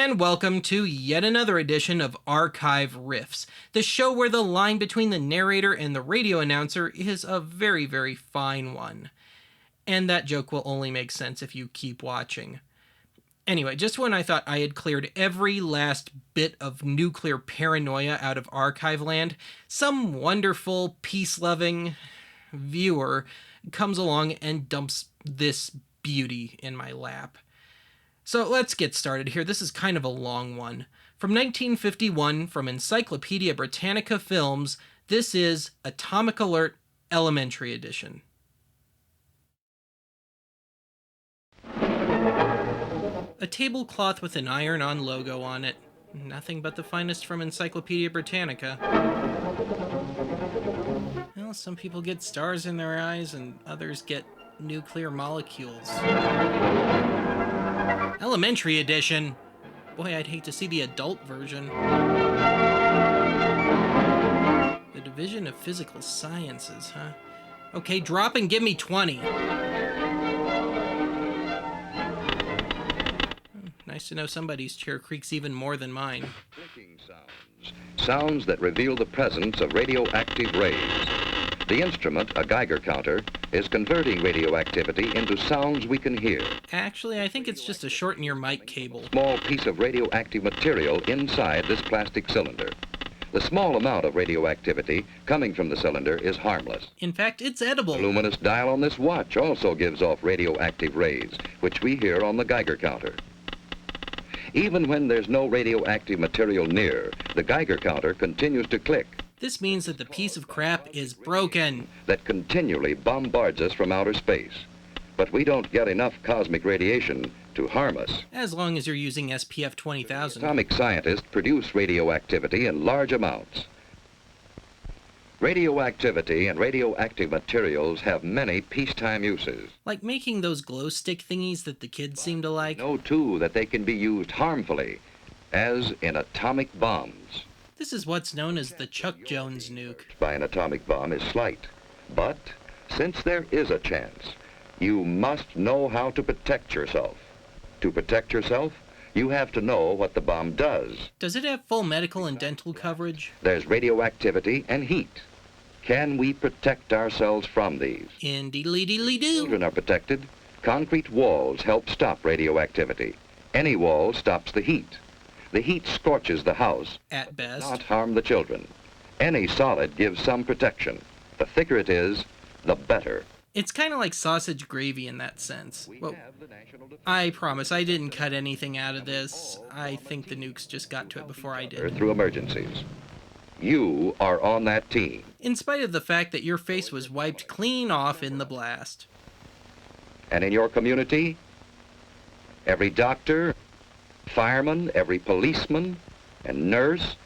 and welcome to yet another edition of Archive Riffs, the show where the line between the narrator and the radio announcer is a very, very fine one. And that joke will only make sense if you keep watching. Anyway, just when I thought I had cleared every last bit of nuclear paranoia out of archive land, some wonderful, peace-loving viewer comes along and dumps this beauty in my lap. So let's get started here. This is kind of a long one. From 1951, from Encyclopedia Britannica Films, this is Atomic Alert Elementary Edition. A tablecloth with an iron-on logo on it. Nothing but the finest from Encyclopedia Britannica. Well, some people get stars in their eyes and others get nuclear molecules. Elementary edition. Boy, I'd hate to see the adult version. The Division of Physical Sciences, huh? Okay, drop and give me 20. Nice to know somebody's chair creaks even more than mine. Clicking sounds. Sounds that reveal the presence of radioactive rays. The instrument, a Geiger counter, is converting radioactivity into sounds we can hear. Actually, I think it's just a shorten your mic cable. Small piece of radioactive material inside this plastic cylinder. The small amount of radioactivity coming from the cylinder is harmless. In fact, it's edible. The luminous dial on this watch also gives off radioactive rays, which we hear on the Geiger counter. Even when there's no radioactive material near, the Geiger counter continues to click. This means that the piece of crap is broken. That continually bombards us from outer space. But we don't get enough cosmic radiation to harm us. As long as you're using SPF 20,000. Atomic scientists produce radioactivity in large amounts. Radioactivity and radioactive materials have many peacetime uses. Like making those glow stick thingies that the kids seem to like. Know, too, that they can be used harmfully, as in atomic bombs. This is what's known as the Chuck Jones nuke. By an atomic bomb is slight. But, since there is a chance, you must know how to protect yourself. To protect yourself, you have to know what the bomb does. Does it have full medical and dental coverage? There's radioactivity and heat. Can we protect ourselves from these? Indeedly-deedly-doo. Children are protected. Concrete walls help stop radioactivity. Any wall stops the heat. The heat scorches the house. At best. Not harm the children. Any solid gives some protection. The thicker it is, the better. It's kind of like sausage gravy in that sense. Well, I promise I didn't cut anything out of this. I think the nukes just got to it before I did. Through emergencies. You are on that team. In spite of the fact that your face was wiped clean off in the blast. And in your community, every doctor, fireman, every policeman and nurse,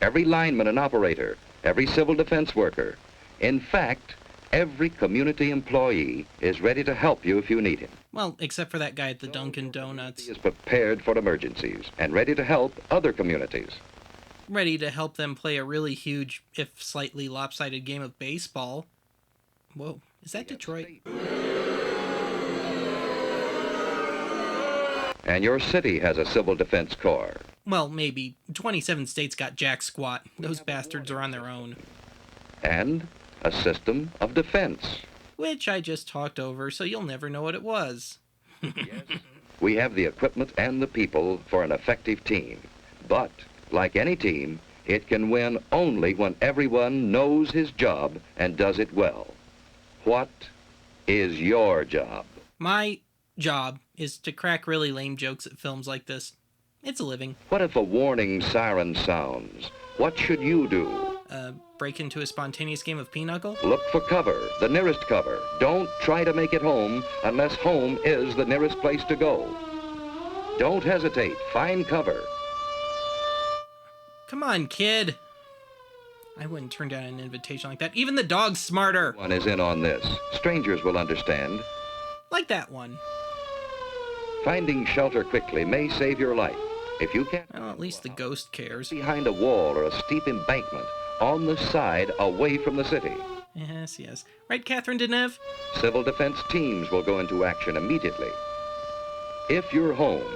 every lineman and operator, every civil defense worker, in fact, every community employee is ready to help you if you need him. Well, except for that guy at the Dunkin' Donuts. He is prepared for emergencies and ready to help other communities. Ready to help them play a really huge, if slightly lopsided game of baseball. Whoa, is that Detroit? And your city has a civil defense corps. Well, maybe. 27 states got jack squat. Those bastards are on their own. And a system of defense. Which I just talked over, so you'll never know what it was. We have the equipment and the people for an effective team. But, like any team, it can win only when everyone knows his job and does it well. What is your job? My job is to crack really lame jokes at films like this. It's a living. What if a warning siren sounds? What should you do? Break into a spontaneous game of pinochle? Look for cover, the nearest cover. Don't try to make it home unless home is the nearest place to go. Don't hesitate. Find cover. Come on, kid. I wouldn't turn down an invitation like that. Even the dog's smarter. One is in on this. Strangers will understand. Like that one. Finding shelter quickly may save your life. If you can't... Well, at least the ghost cares. Behind a wall or a steep embankment, on the side, away from the city. Yes, yes. Right, Catherine Deneuve? Civil defense teams will go into action immediately. If you're home,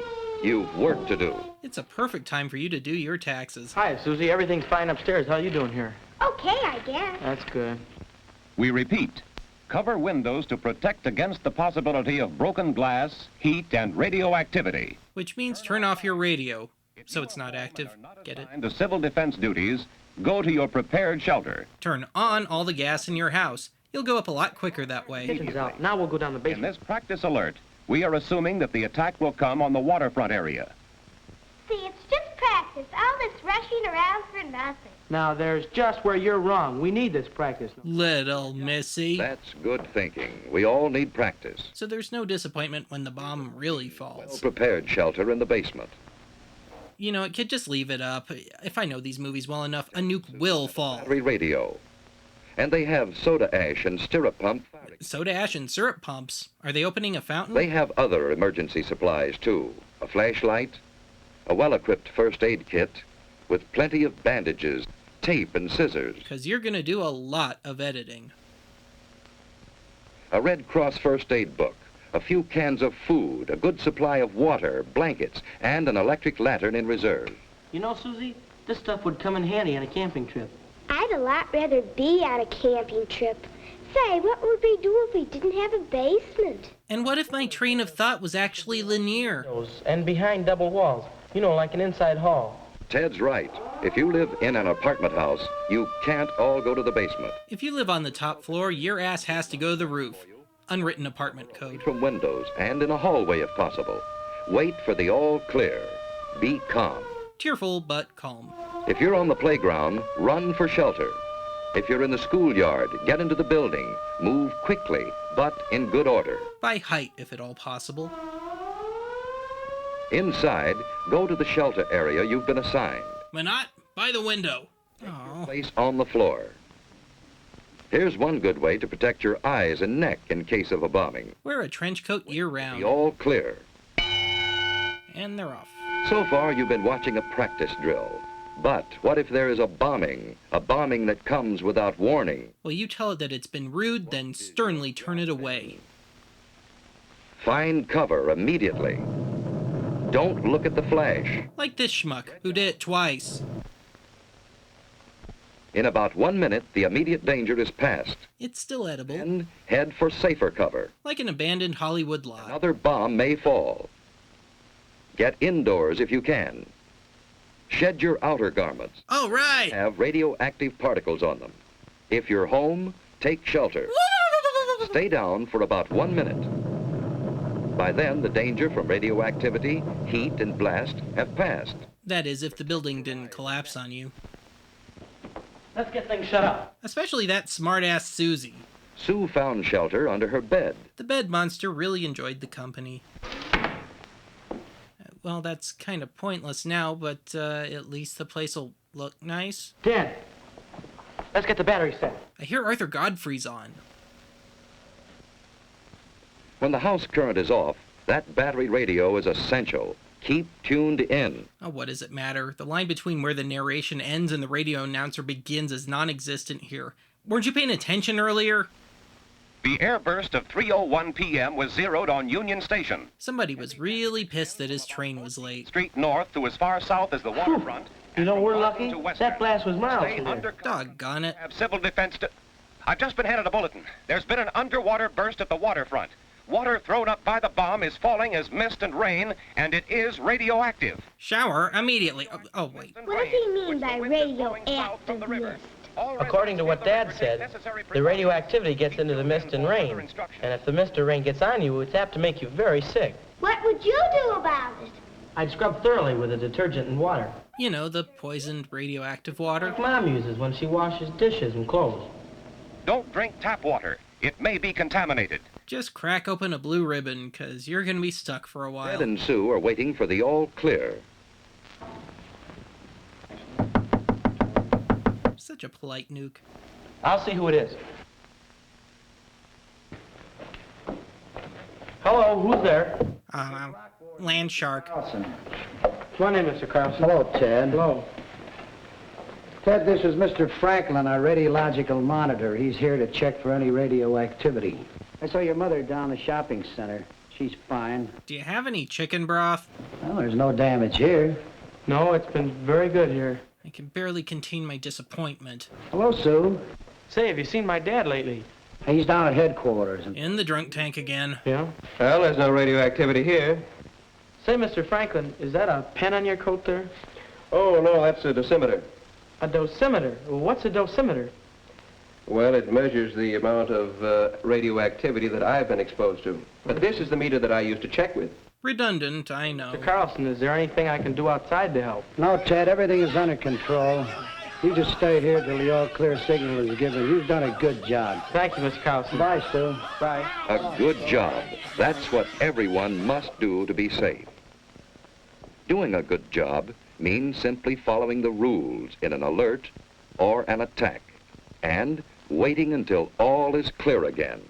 You've work to do. It's a perfect time for you to do your taxes. Hi, Susie. Everything's fine upstairs. How you doing here? Okay, I guess. That's good. We repeat, cover windows to protect against the possibility of broken glass, heat, and radioactivity. Which means turn off your radio, so it's not active. Get it? To civil defense duties, go to your prepared shelter. Turn on all the gas in your house. You'll go up a lot quicker that way. Kitchen's out. Now we'll go down the In basement. this practice alert, we are assuming that the attack will come on the waterfront area. See, it's just practice. All this rushing around for nothing. Now, there's just where you're wrong. We need this practice. Little Missy. That's good thinking. We all need practice. So there's no disappointment when the bomb really falls. Prepared shelter in the basement. You know, kid, just leave it up. If I know these movies well enough, a nuke will fall. Battery radio. And they have soda ash and stirrup pump. Soda ash and syrup pumps. Are they opening a fountain? They have other emergency supplies, too. A flashlight, a well-equipped first aid kit, with plenty of bandages, tape, and scissors. Because you're going to do a lot of editing. A Red Cross first aid book, a few cans of food, a good supply of water, blankets, and an electric lantern in reserve. You know, Susie, this stuff would come in handy on a camping trip. I'd a lot rather be on a camping trip. Say, what would we do if we didn't have a basement? And what if my train of thought was actually linear? And behind double walls. You know, like an inside hall. Ted's right. If you live in an apartment house, you can't all go to the basement. If you live on the top floor, your ass has to go to the roof. Unwritten apartment code. From windows and in a hallway if possible. Wait for the all clear. Be calm. Tearful but calm. If you're on the playground, run for shelter. If you're in the schoolyard, get into the building. Move quickly, but in good order. By height, if at all possible. Inside, go to the shelter area you've been assigned. Manat, by the window. Oh. Place on the floor. Here's one good way to protect your eyes and neck in case of a bombing. Wear a trench coat year-round. Be all clear. And they're off. So far, you've been watching a practice drill. But what if there is a bombing that comes without warning? Well, you tell it that it's been rude, then sternly turn it away. Find cover immediately. Don't look at the flash. Like this schmuck, who did it twice. In about 1 minute, the immediate danger is past. It's still edible. Then head for safer cover. Like an abandoned Hollywood lot. Another bomb may fall. Get indoors if you can. Shed your outer garments. All right! Have radioactive particles on them. If you're home, take shelter. Stay down for about 1 minute. By then, the danger from radioactivity, heat, and blast have passed. That is, if the building didn't collapse on you. Let's get things shut up. Especially that smart-ass Susie. Sue found shelter under her bed. The bed monster really enjoyed the company. Well, that's kind of pointless now, but at least the place will look nice. Dad, let's get the battery set. I hear Arthur Godfrey's on. When the house current is off, that battery radio is essential. Keep tuned in. Oh, what does it matter? The line between where the narration ends and the radio announcer begins is non-existent here. Weren't you paying attention earlier? The airburst of 3:01 p.m. was zeroed on Union Station. Somebody was really pissed that his train was late. Street north to as far south as the waterfront. You know, we're lucky. To Western. That blast was miles Stay from there. under Doggone it. Have civil defense to... I've just been handed a bulletin. There's been an underwater burst at the waterfront. Water thrown up by the bomb is falling as mist and rain, and it is radioactive. Shower immediately. Oh, wait. What does he mean by radioactive mist? According to what Dad said, the radioactivity gets into the mist and rain. And if the mist or rain gets on you, it's apt to make you very sick. What would you do about it? I'd scrub thoroughly with a detergent and water. You know, the poisoned radioactive water. Like Mom uses when she washes dishes and clothes. Don't drink tap water. It may be contaminated. Just crack open a blue ribbon, because you're going to be stuck for a Ted while. and Sue are waiting for the all clear. Such a polite nuke. I'll see who it is. Hello, who's there? Land shark. What's my name, Mr. Carlson? Hello, Ted. Hello. Ted, this is Mr. Franklin, our radiological monitor. He's here to check for any radioactivity. I saw your mother down the shopping center. She's fine. Do you have any chicken broth? Well, there's no damage here. No, it's been very good here. I can barely contain my disappointment. Hello, Sue. Say, have you seen my dad lately? He's down at headquarters. In the drunk tank again. Yeah? Well, there's no radioactivity here. Say, Mr. Franklin, is that a pen on your coat there? Oh, no, that's a dosimeter. A dosimeter? What's a dosimeter? Well, it measures the amount of radioactivity that I've been exposed to. But this is the meter that I used to check with. Redundant, I know. Mr. Carlson, is there anything I can do outside to help? No, Ted, everything is under control. You just stay here till the all-clear signal is given. You've done a good job. Thank you, Mr. Carlson. Bye, Sue. Bye. A good job. That's what everyone must do to be safe. Doing a good job means simply following the rules in an alert or an attack, and waiting until all is clear again.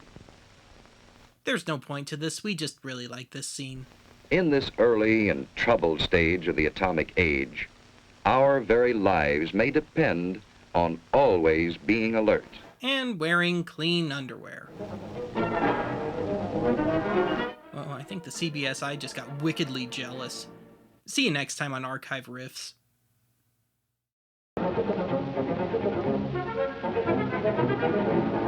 There's no point to this. We just really like this scene. In this early and troubled stage of the atomic age, our very lives may depend on always being alert. And wearing clean underwear. Oh, I think the CBSI just got wickedly jealous. See you next time on Archive Riffs. Thank you.